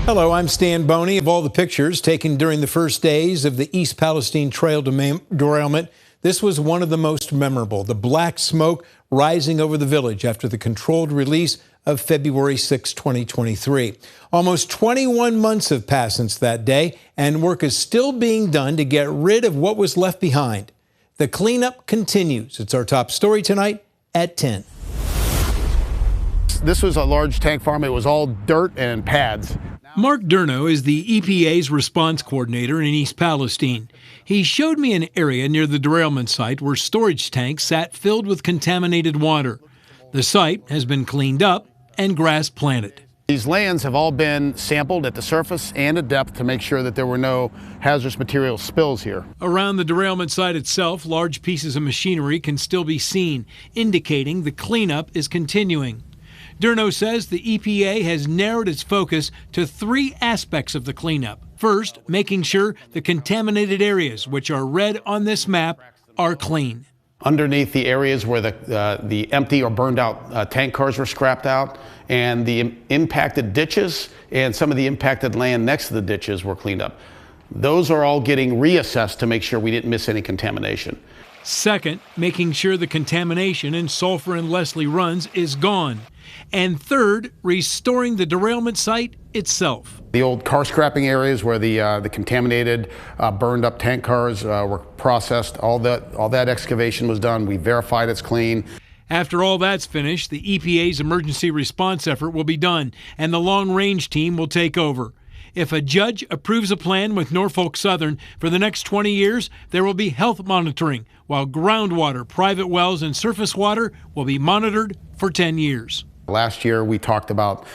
Hello, I'm Stan Boney. Of all the pictures taken during the first days of the East Palestine Trail derailment, this was one of the most memorable. The black smoke rising over the village after the controlled release of February 6, 2023. Almost 21 months have passed since that day, and work is still being done to get rid of what was left behind. The cleanup continues. It's our top story tonight at 10. This was a large tank farm. It was all dirt and pads. Mark Durno is the EPA's response coordinator in East Palestine. He showed me an area near the derailment site where storage tanks sat filled with contaminated water. The site has been cleaned up and grass planted. These lands have all been sampled at the surface and at depth to make sure that there were no hazardous material spills here. Around the derailment site itself, large pieces of machinery can still be seen, indicating the cleanup is continuing. Durno says the EPA has narrowed its focus to three aspects of the cleanup. First, making sure the contaminated areas, which are red on this map, are clean. Underneath the areas where the empty or burned out tank cars were scrapped out, and the impacted ditches and some of the impacted land next to the ditches were cleaned up. Those are all getting reassessed to make sure we didn't miss any contamination. Second, making sure the contamination in Sulphur and Leslie runs is gone. And third, restoring the derailment site itself. The old car scrapping areas where the contaminated, burned up tank cars were processed, all that excavation was done. We verified it's clean. After all that's finished, the EPA's emergency response effort will be done, and the long-range team will take over. If a judge approves a plan with Norfolk Southern for the next 20 years, there will be health monitoring, while groundwater, private wells, and surface water will be monitored for 10 years. Last year, we talked about,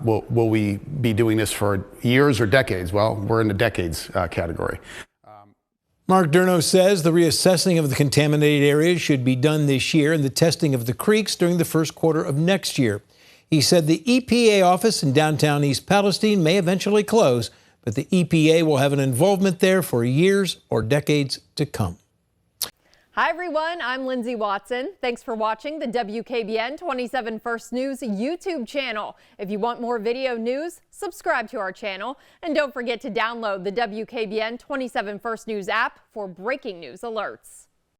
will we be doing this for years or decades? Well, we're in the decades category. Mark Durno says the reassessing of the contaminated areas should be done this year and the testing of the creeks during the first quarter of next year. He said the EPA office in downtown East Palestine may eventually close, but the EPA will have an involvement there for years or decades to come. Hi, everyone. I'm Lindsay Watson. Thanks for watching the WKBN 27 First News YouTube channel. If you want more video news, subscribe to our channel. And don't forget to download the WKBN 27 First News app for breaking news alerts.